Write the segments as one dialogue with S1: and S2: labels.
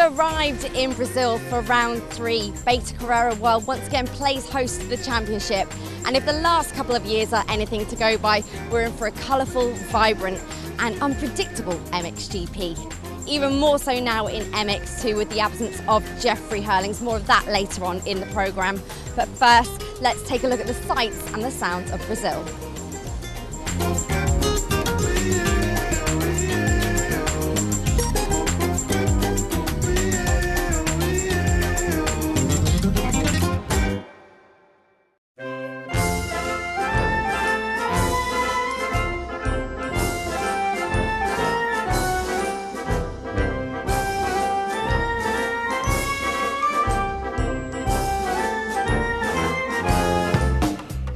S1: arrived in Brazil for round 3. Beta Carrera World once again plays host to the championship. And if the last couple of years are anything to go by, we're in for a colourful, vibrant and unpredictable MXGP. Even more so now in MX2 with the absence of Jeffrey Hurlings. More of that later on in the programme. But first, let's take a look at the sights and the sounds of Brazil.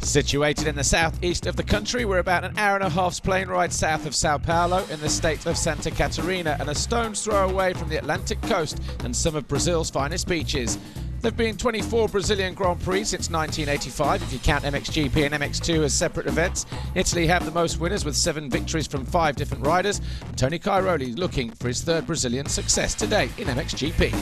S2: Situated in the southeast of the country, we're about an hour and a half's plane ride south of Sao Paulo in the state of Santa Catarina and a stone's throw away from the Atlantic coast and some of Brazil's finest beaches. There have been 24 Brazilian Grand Prix since 1985, if you count MXGP and MX2 as separate events. Italy have the most winners with 7 victories from 5 different riders. And Tony Cairoli looking for his 3rd Brazilian success today in MXGP.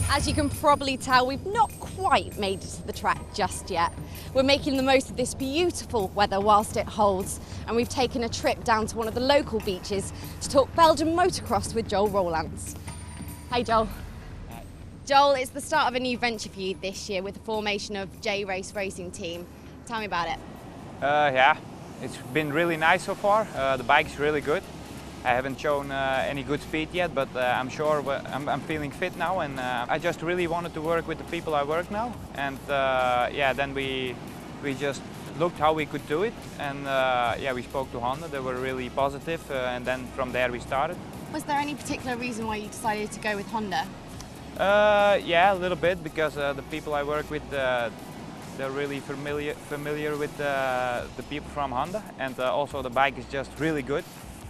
S1: As you can probably tell, we've not quite made it to the track just yet. We're making the most of this beautiful weather whilst it holds, and we've taken a trip down to one of the local beaches to talk Belgian motocross with Joel Roelants. Hey Joel.
S3: Hi.
S1: Joel, it's the start of a new venture for you this year with the formation of J-Race Racing Team. Tell me about it.
S3: Yeah, it's been really nice so far. The bike's really good. I haven't shown any good speed yet, but I'm sure I'm feeling fit now, and I just really wanted to work with the people I work now. And yeah, then we just looked how we could do it, and yeah, we spoke to Honda. They were really positive, and then from there we started.
S1: Was there any particular reason why you decided to go with Honda?
S3: Yeah, a little bit, because the people I work with, they're really familiar with the people from Honda, and also the bike is just really good.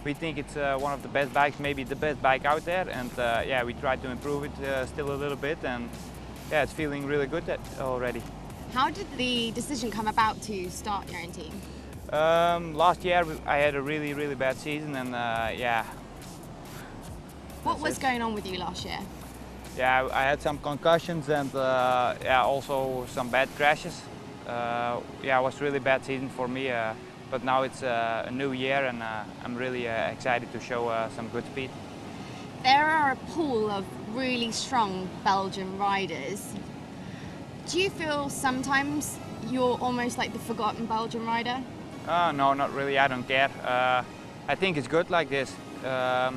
S3: We think it's one of the best bikes, maybe the best bike out there, and yeah, we try to improve it still a little bit, and yeah, it's feeling really good already.
S1: How did the decision come about to start your own team?
S3: Last year I had a really bad season, and yeah.
S1: What was going on with you last year?
S3: Yeah, I had some concussions and yeah, also some bad crashes. Yeah, it was a really bad season for me. But now it's a new year, and I'm really excited to show some good speed.
S1: There are a pool of really strong Belgian riders. Do you feel sometimes you're almost like the forgotten Belgian rider?
S3: No, not really. I don't care. I think it's good like this. I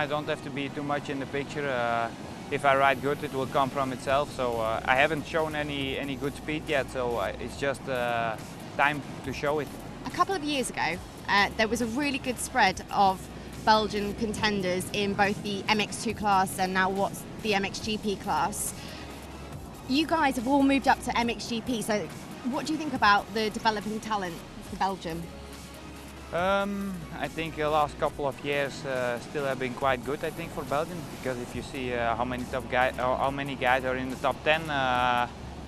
S3: don't have to be too much in the picture. If I ride good, it will come from itself. So I haven't shown any good speed yet. So it's just time to show it.
S1: A couple of years ago, there was a really good spread of Belgian contenders in both the MX2 class and now what's the MXGP class. You guys have all moved up to MXGP, so what do you think about the developing talent for Belgium?
S3: I think the last couple of years still have been quite good, I think, for Belgium, because if you see how many guys are in the top 10,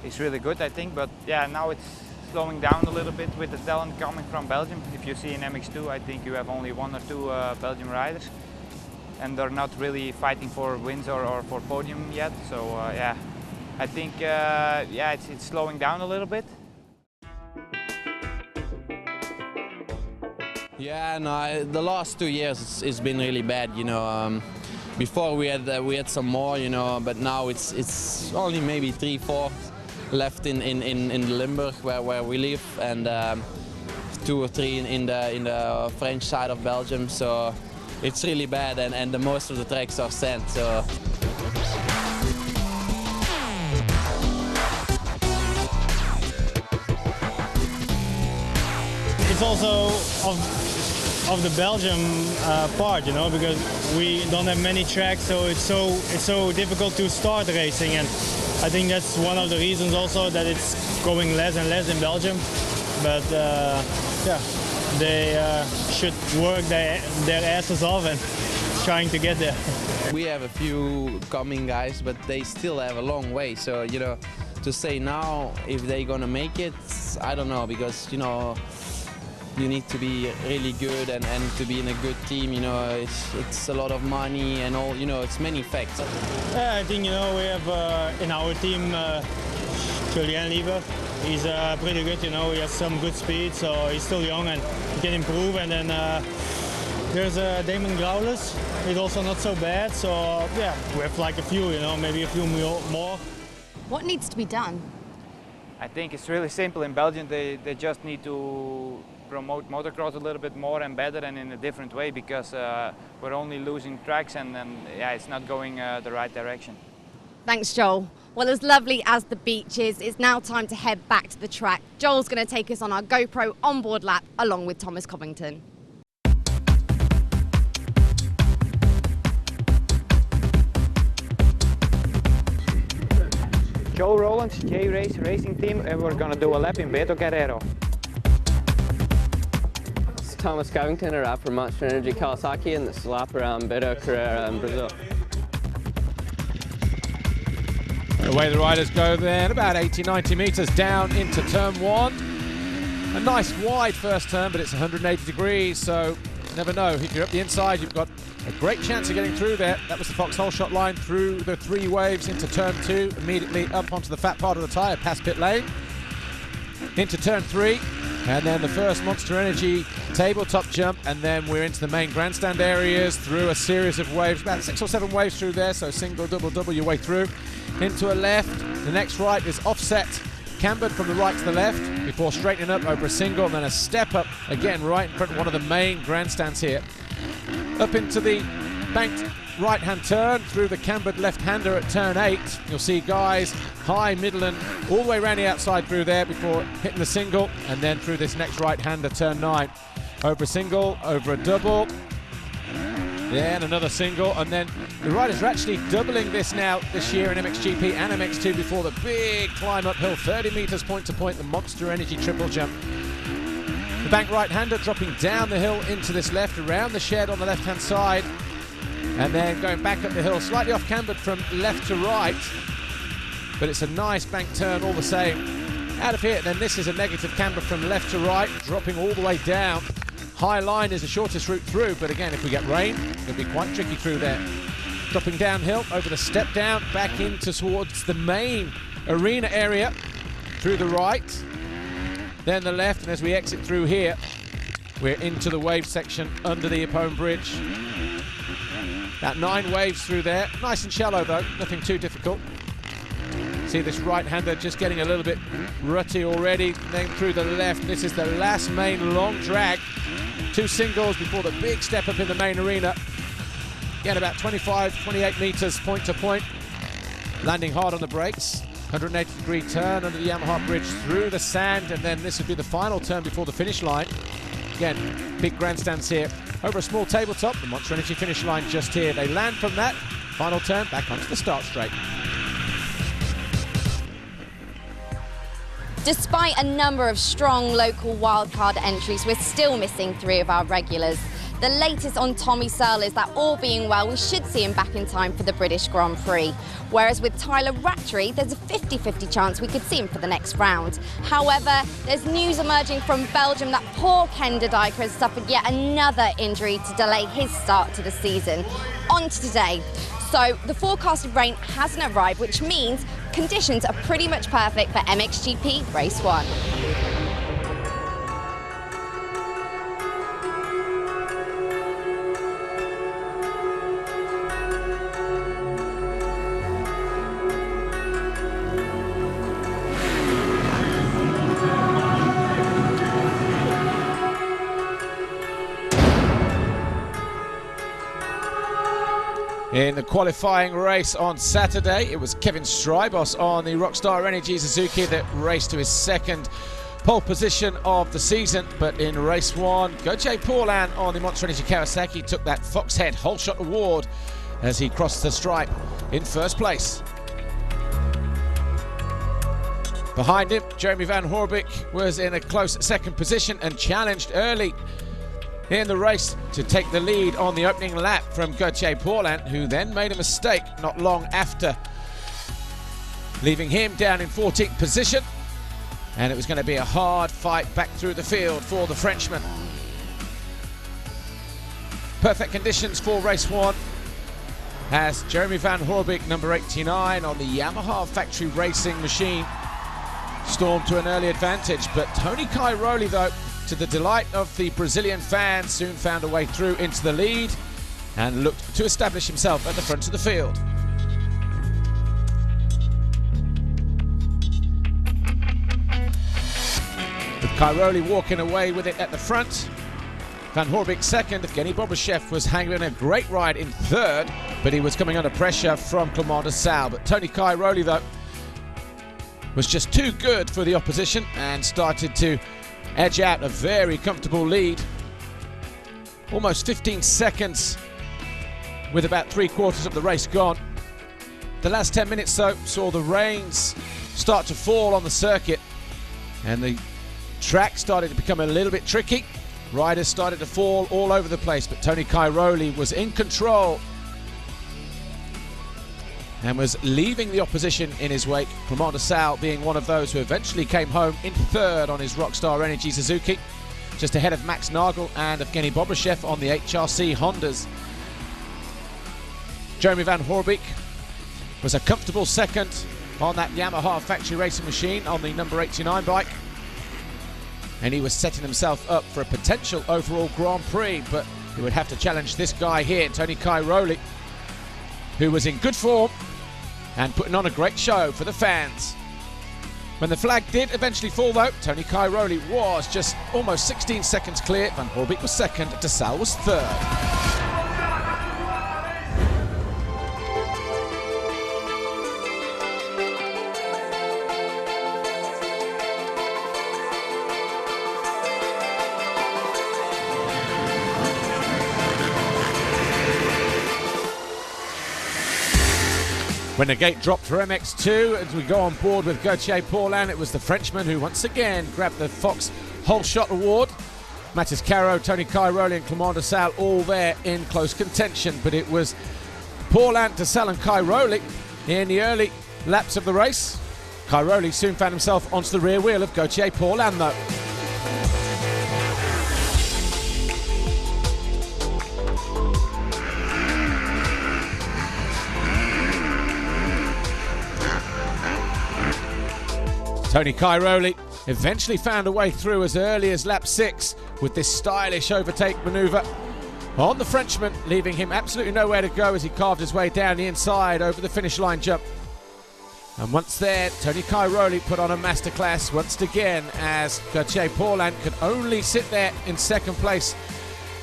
S3: it's really good, I think. But yeah, now it's slowing down a little bit with the talent coming from Belgium. If you see in MX2, I think you have only 1 or 2 Belgian riders, and they're not really fighting for wins or for podium yet. So yeah, I think yeah, it's slowing down a little bit.
S4: Yeah, no, the last 2 years it's been really bad. You know, before we had some more, you know, but now it's only maybe 3-4 left in Limburg where we live, and 2 or 3 in the French side of Belgium. So it's really bad, and the most of the tracks are sand. So.
S5: It's also of the Belgium part, you know, because we don't have many tracks, so it's so difficult to start racing, and I think that's one of the reasons also that it's going less and less in Belgium. But yeah, they should work their asses off and trying to get there.
S4: We have a few coming guys, but they still have a long way. So, you know, to say now if they're gonna make it, I don't know, because, you know, you need to be really good and to be in a good team, you know, it's a lot of money and all, you know, it's many factors.
S5: Yeah, I think, you know, we have in our team Julian Lieber. He's pretty good, you know, he has some good speed, so he's still young and he can improve. And then there's Damon Growlers, he's also not so bad, so yeah, we have like a few, you know, maybe a few more.
S1: What needs to be done?
S3: I think it's really simple. In Belgium, they just need to promote motocross a little bit more and better and in a different way, because we're only losing tracks and yeah, it's not going the right direction.
S1: Thanks, Joel. Well, as lovely as the beach is, it's now time to head back to the track. Joel's going to take us on our GoPro onboard lap along with Thomas Covington.
S3: Joel Roelants, J-Race Racing Team, and we're going to do a lap in Beto Carrero.
S6: It's Thomas Covington, a lap for Monster Energy Kawasaki, and this is a lap around Beto Carrera in Brazil.
S2: Away the riders go then, about 80-90 metres down into turn one. A nice wide first turn, but it's 180 degrees, so you never know. If you're up the inside, you've got a great chance of getting through there. That was the Fox hole shot line through the 3 waves into turn 2, immediately up onto the fat part of the tyre, past pit lane, into turn 3, and then the first Monster Energy tabletop jump, and then we're into the main grandstand areas through a series of waves, about 6 or 7 waves through there, so single, double your way through. Into a left, the next right is offset, cambered from the right to the left, before straightening up over a single, and then a step up, again right in front of one of the main grandstands here. Up into the banked right-hand turn, through the cambered left-hander at turn 8. You'll see guys high, middle, and all the way around the outside through there before hitting the single, and then through this next right-hander, turn 9. Over a single, over a double, then another single, and then the riders are actually doubling this now this year in MXGP and MX2 before the big climb uphill, 30 metres point to point, the Monster Energy triple jump. The bank right-hander dropping down the hill into this left, around the shed on the left-hand side, and then going back up the hill, slightly off-cambered from left to right, but it's a nice bank turn all the same. Out of here, then this is a negative camber from left to right, dropping all the way down. High line is the shortest route through, but again, if we get rain, it'll be quite tricky through there. Dropping downhill, over the step down, back into towards the main arena area, through the right, then the left, and as we exit through here, we're into the wave section under the Ippon Bridge. About 9 waves through there, nice and shallow though, nothing too difficult. See this right-hander just getting a little bit rutty already, then through the left, this is the last main long drag. 2 singles before the big step up in the main arena. Again, about 25, 28 metres point to point. Landing hard on the brakes. 180-degree turn under the Yamaha bridge through the sand, and then this would be the final turn before the finish line. Again, big grandstands here. Over a small tabletop, the Monster Energy finish line just here. They land from that. Final turn, back onto the start straight.
S1: Despite a number of strong local wildcard entries, we're still missing 3 of our regulars. The latest on Tommy Searle is that all being well, we should see him back in time for the British Grand Prix. Whereas with Tyler Rattray, there's a 50-50 chance we could see him for the next round. However, there's news emerging from Belgium that poor Ken de Dijker has suffered yet another injury to delay his start to the season. On to today. So the forecasted rain hasn't arrived, which means conditions are pretty much perfect for MXGP Race 1.
S2: In the qualifying race on Saturday, it was Kevin Strybos on the Rockstar Energy Suzuki that raced to his 2nd pole position of the season. But in race 1, Joel Roelants on the Monster Energy Kawasaki took that Foxhead Hole Shot Award as he crossed the stripe in 1st place. Behind him, Jeremy Van Hoorbeek was in a close second position and challenged early in the race to take the lead on the opening lap from Gauthier Paulin, who then made a mistake not long after, leaving him down in 14th position. And it was going to be a hard fight back through the field for the Frenchman. Perfect conditions for race 1 as Jeremy Van Hoorbeek, number 89 on the Yamaha factory racing machine, stormed to an early advantage. But Tony Cairoli, though, to the delight of the Brazilian fans, soon found a way through into the lead and looked to establish himself at the front of the field. With Cairoli walking away with it at the front, Van Hoorbeek second. Evgeny Bobashev was hanging a great ride in third, but he was coming under pressure from Clément de Sales. But Tony Cairoli, though, was just too good for the opposition and started to edge out a very comfortable lead. Almost 15 seconds with about 3/4 of the race gone. The last 10 minutes, though, saw the rains start to fall on the circuit and the track started to become a little bit tricky. Riders started to fall all over the place, but Tony Cairoli was in control and was leaving the opposition in his wake. Clément de Sales being one of those who eventually came home in third on his Rockstar Energy Suzuki, just ahead of Max Nagel and Evgeny Bobashev on the HRC Hondas. Jeremy Van Hoorbeek was a comfortable second on that Yamaha factory racing machine on the number 89 bike, and he was setting himself up for a potential overall Grand Prix, but he would have to challenge this guy here, Tony Cairoli, who was in good form and putting on a great show for the fans. When the flag did eventually fall, though, Tony Cairoli was just almost 16 seconds clear. Van Hoorbeek was second, de Sales was third. When the gate dropped for MX2, as we go on board with Gauthier Paulin, it was the Frenchman who once again grabbed the Fox Whole Shot Award. Mathis Caro, Tony Cairoli and Clément de Sales all there in close contention, but it was Paulin, de Sales and Cairoli in the early laps of the race. Cairoli soon found himself onto the rear wheel of Gauthier Paulin, though. Tony Cairoli eventually found a way through as early as lap 6 with this stylish overtake manoeuvre on the Frenchman, leaving him absolutely nowhere to go as he carved his way down the inside over the finish line jump. And once there, Tony Cairoli put on a masterclass once again as Gauthier Paulin could only sit there in second place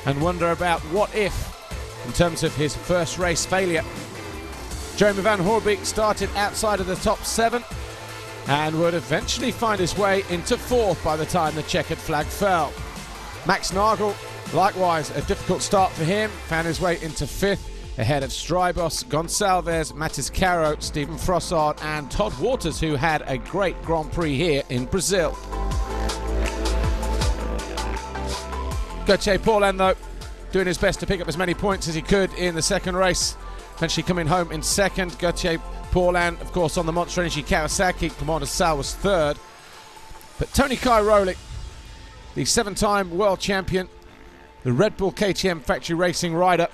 S2: and wonder about what if in terms of his first race failure. Jeremy Van Hoorbeek started outside of the top 7 and would eventually find his way into 4th by the time the checkered flag fell. Max Nagel, likewise a difficult start for him, found his way into 5th ahead of Strybos, Gonçalves, Mathis Caro, Stephen Frossard and Todd Waters, who had a great Grand Prix here in Brazil. Gauthier Paulin, though, doing his best to pick up as many points as he could in the second race, eventually coming home in second. Gauthier Paulin, of course, on the Monster Energy Kawasaki. Clément de Sales was third. But Tony Cairoli, the 7-time world champion, the Red Bull KTM factory racing rider,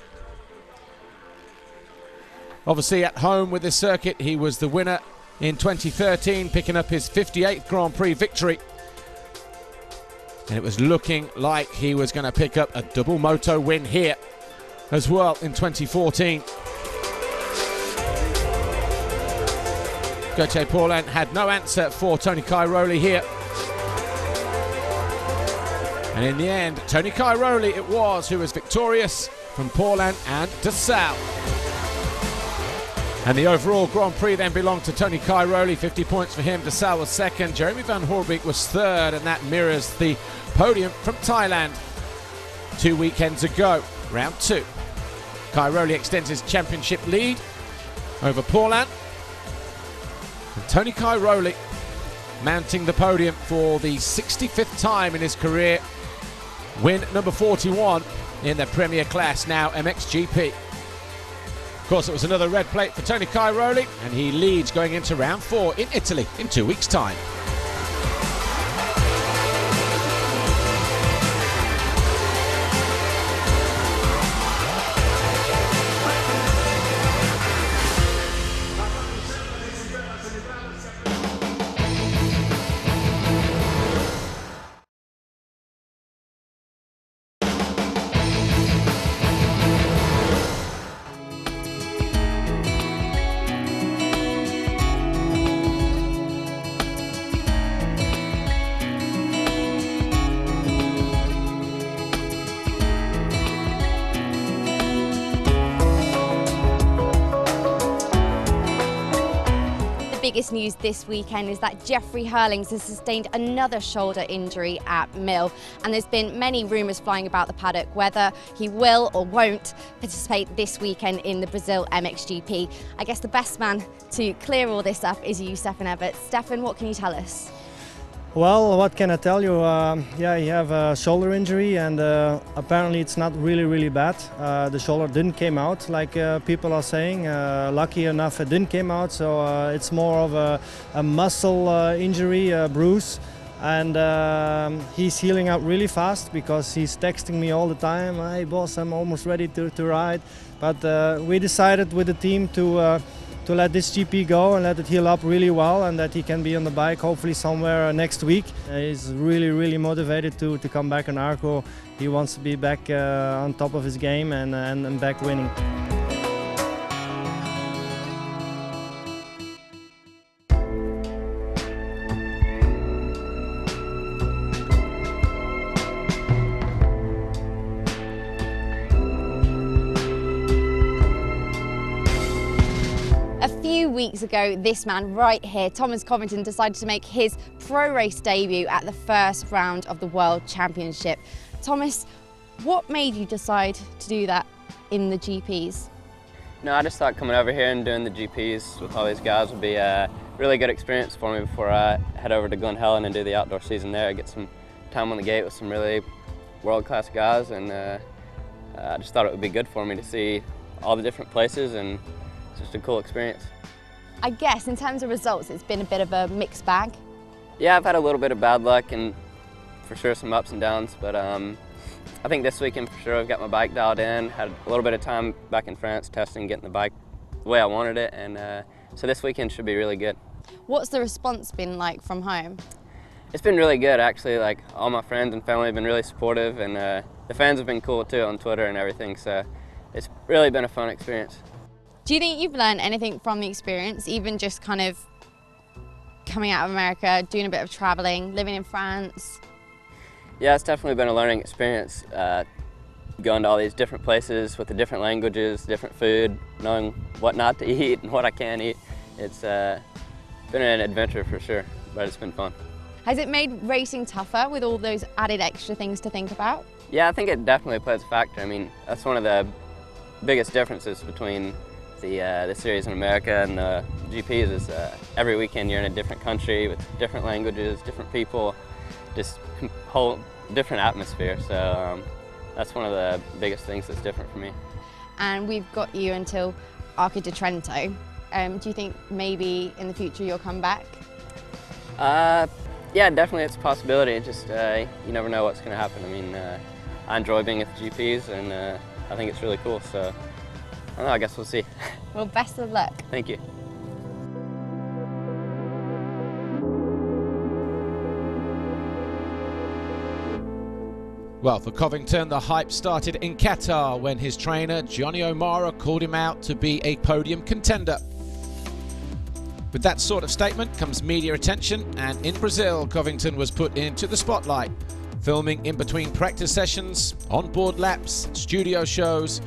S2: obviously at home with this circuit, he was the winner in 2013, picking up his 58th Grand Prix victory. And it was looking like he was going to pick up a double moto win here as well in 2014. Gauthier Paulin had no answer for Tony Cairoli here. And in the end, Tony Cairoli it was who was victorious from Paulin and de Sales. And the overall Grand Prix then belonged to Tony Cairoli, 50 points for him. De Sales was second, Jeremy Van Hoorbeek was third, and that mirrors the podium from Thailand 2 weekends ago, round 2. Cairoli extends his championship lead over Paulin. And Tony Cairoli mounting the podium for the 65th time in his career. Win number 41 in the Premier class, now MXGP. Of course, it was another red plate for Tony Cairoli, and he leads going into round 4 in Italy in 2 weeks' time.
S1: Biggest news this weekend is that Jeffrey Herlings has sustained another shoulder injury at Mill, and there's been many rumours flying about the paddock whether he will or won't participate this weekend in the Brazil MXGP. I guess the best man to clear all this up is you, Stefan Everts. Stefan, what can you tell us?
S7: Well, what can I tell you? Yeah, he have a shoulder injury, and apparently it's not really bad. The shoulder didn't came out like people are saying. Lucky enough, it didn't came out, so it's more of a muscle injury, bruise. And he's healing up really fast because he's texting me all the time. Hey boss, I'm almost ready to ride. But we decided with the team to let this GP go and let it heal up really well, and that he can be on the bike hopefully somewhere next week. He's really motivated to come back on Arco. He wants to be back on top of his game and back winning.
S1: A few weeks ago, this man right here, Thomas Covington, decided to make his pro race debut at the first round of the World Championship. Thomas, what made you decide to do that in the GPs?
S6: No, I just thought coming over here and doing the GPs with all these guys would be a really good experience for me before I head over to Glen Helen and do the outdoor season there. Get some time on the gate with some really world-class guys, and I just thought it would be good for me to see all the different places, and it's just a cool experience.
S1: I guess in terms of results, it's been a bit of a mixed bag.
S6: Yeah, I've had a little bit of bad luck and for sure some ups and downs, but I think this weekend for sure I've got my bike dialed in, had a little bit of time back in France testing, getting the bike the way I wanted it, and so this weekend should be really good.
S1: What's the response been like from home?
S6: It's been really good actually. Like, all my friends and family have been really supportive, and the fans have been cool too on Twitter and everything, so it's really been a fun experience.
S1: Do you think you've learned anything from the experience, even just kind of coming out of America, doing a bit of traveling, living in France?
S6: Yeah, it's definitely been a learning experience, going to all these different places with the different languages, different food, knowing what not to eat and what I can eat. It's been an adventure for sure, but it's been fun.
S1: Has it made racing tougher with all those added extra things to think about?
S6: Yeah, I think it definitely plays a factor. I mean, that's one of the biggest differences between the series in America and the GPs is every weekend you're in a different country with different languages, different people, just whole different atmosphere. So that's one of the biggest things that's different for me.
S1: And we've got you until Arco di Trento. Do you think maybe in the future you'll come back?
S6: Yeah, definitely it's a possibility. It just you never know what's going to happen. I mean, I enjoy being at the GPs, and I think it's really cool. So I don't know, I guess we'll see.
S1: Well, best of luck.
S6: Thank you.
S2: Well, for Covington, the hype started in Qatar when his trainer, Johnny O'Mara, called him out to be a podium contender. With that sort of statement comes media attention, and in Brazil, Covington was put into the spotlight, filming in between practice sessions, onboard laps, studio shows.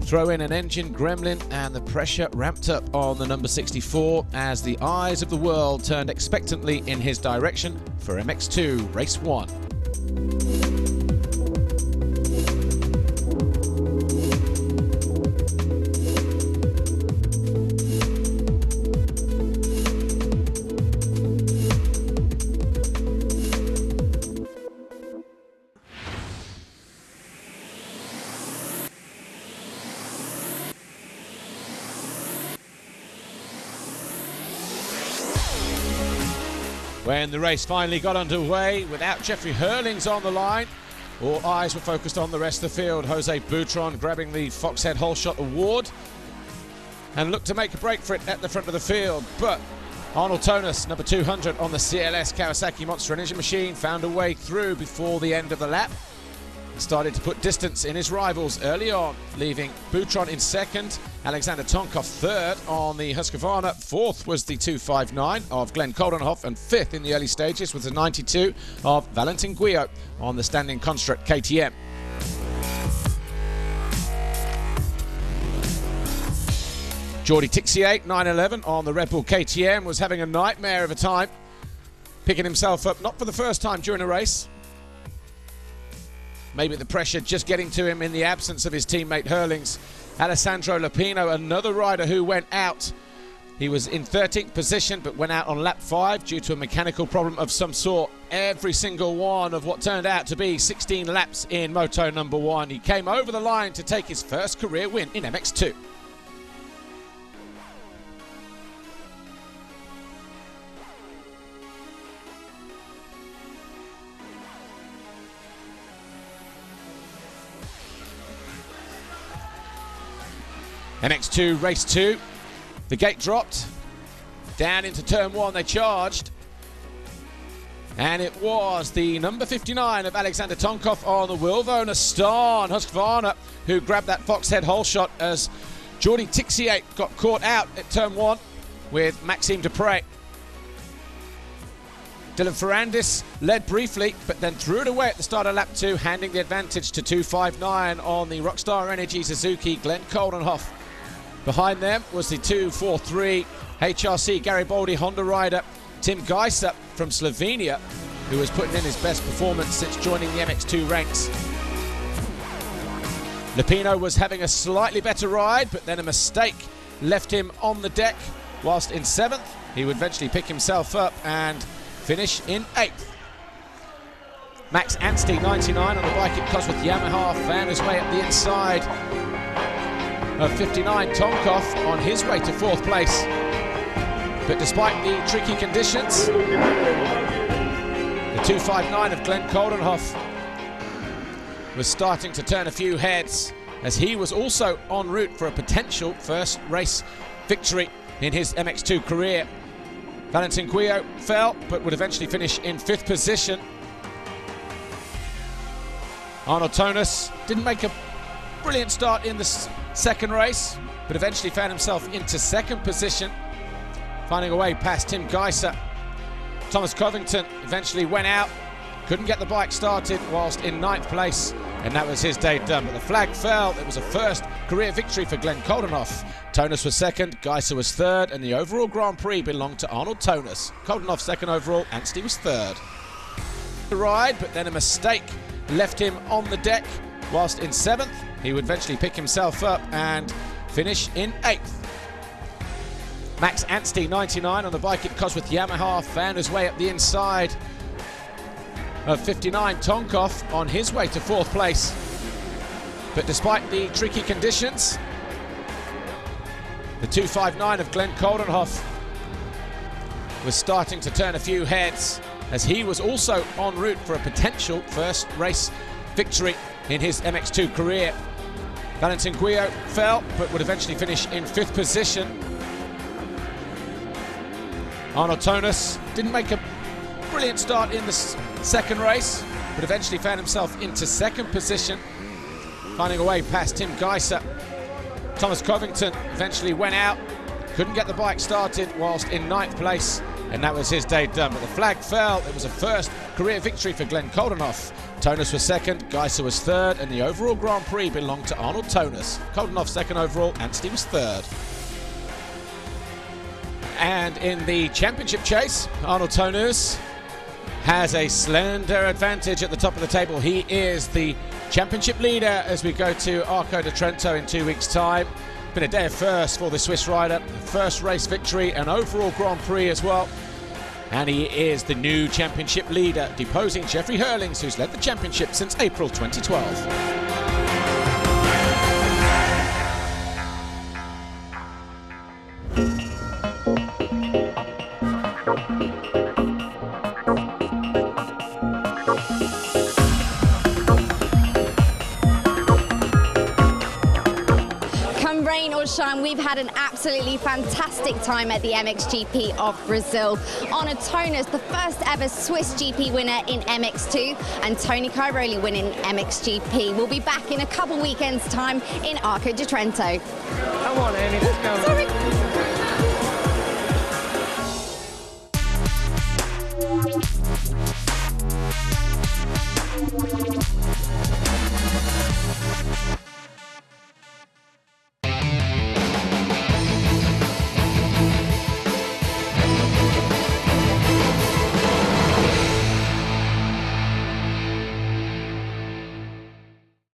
S2: Throw in an engine gremlin and the pressure ramped up on the number 64 as the eyes of the world turned expectantly in his direction for MX2 Race 1. When the race finally got underway, without Jeffrey Hurlings on the line, all eyes were focused on the rest of the field. Jose Boutron grabbing the Foxhead Hole Shot Award and looked to make a break for it at the front of the field. But Arnold Tonus, number 200 on the CLS Kawasaki Monster Energy machine, found a way through before the end of the lap. He started to put distance in his rivals early on, leaving Boutron in second, Alexander Tonkov third on the Husqvarna. Fourth was the 259 of Glenn Coldenhoff, and fifth in the early stages was the 92 of Valentin Guyot on the standing construct KTM. Jordi Tixier, 911 on the Red Bull KTM, was having a nightmare of a time, picking himself up, not for the first time during a race. Maybe the pressure just getting to him in the absence of his teammate Hurlings. Alessandro Lupino, another rider who went out. He was in 13th position but went out on lap 5 due to a mechanical problem of some sort. Every single one of what turned out to be 16 laps in Moto number 1. He came over the line to take his first career win in MX2. MX2 race 2, the gate dropped, down into turn 1 they charged, and it was the number 59 of Alexander Tonkov on the Wilvo Nastan Husqvarna who grabbed that Foxhead Hole Shot as Jordi Tixier got caught out at turn 1 with Maxime Dupre. Dylan Ferrandis led briefly, but then threw it away at the start of lap 2, handing the advantage to 259 on the Rockstar Energy Suzuki Glenn Coldenhoff. Behind them was the 243 HRC Garibaldi Honda rider Tim Geiser from Slovenia, who was putting in his best performance since joining the MX2 ranks. Lupino was having a slightly better ride, but then a mistake left him on the deck. Whilst in 7th, he would eventually pick himself up and finish in 8th. Max Anstey, 99 on the bike at Cosworth Yamaha, found his way up the inside of 59 Tonkov on his way to 4th place. But despite the tricky conditions, the 259 of Glenn Coldenhoff was starting to turn a few heads, as he was also en route for a potential first race victory in his MX2 career. Valentin Guyot fell, but would eventually finish in 5th position. Arnold Tonus didn't make a brilliant start in the second race, but eventually found himself into 2nd position, finding a way past Tim Geiser. Thomas Covington eventually went out, couldn't get the bike started whilst in 9th place, and that was his day done. But the flag fell. It was a first career victory for Glenn Coldenhoff. Tonus was 2nd, Geiser was 3rd, and the overall Grand Prix belonged to Arnold Tonus. Coldenhoff 2nd overall, Anstey was 3rd. The ride, but then a mistake left him on the deck. Whilst in 7th, he would eventually pick himself up and finish in 8th. Max Anstey, 99 on the bike at Cosworth Yamaha, found his way up the inside of 59 Tonkov on his way to 4th place. But despite the tricky conditions, the 259 of Glenn Coldenhoff was starting to turn a few heads, as he was also en route for a potential first race victory in his MX2 career. Valentin Guyot fell, but would eventually finish in 5th position. Arnold Tonus didn't make a brilliant start in the second race, but eventually found himself into 2nd position, finding a way past Tim Geiser. Thomas Covington eventually went out, couldn't get the bike started whilst in 9th place, and that was his day done. But the flag fell. It was a first career victory for Glenn Coldenhoff. Tonus was 2nd, Geiser was 3rd, and the overall Grand Prix belonged to Arnold Tonus. Coldenhoff 2nd overall, Anstey was 3rd. And in the championship chase, Arnold Tonus has a slender advantage at the top of the table. He is the championship leader as we go to Arco di Trento in 2 weeks' time. Been a day of first for the Swiss rider. First race victory, an overall Grand Prix as well. And he is the new championship leader, deposing Jeffrey Hurlings, who's led the championship since April 2012.
S1: sunshine. We've had an absolutely fantastic time at the MXGP of Brazil. Honor Tonas, the first ever Swiss GP winner in MX2, and Tony Cairoli winning MXGP. We'll be back in a couple weekends' time in Arco di Trento.
S8: Come on, Amy, let's go.
S1: Sorry.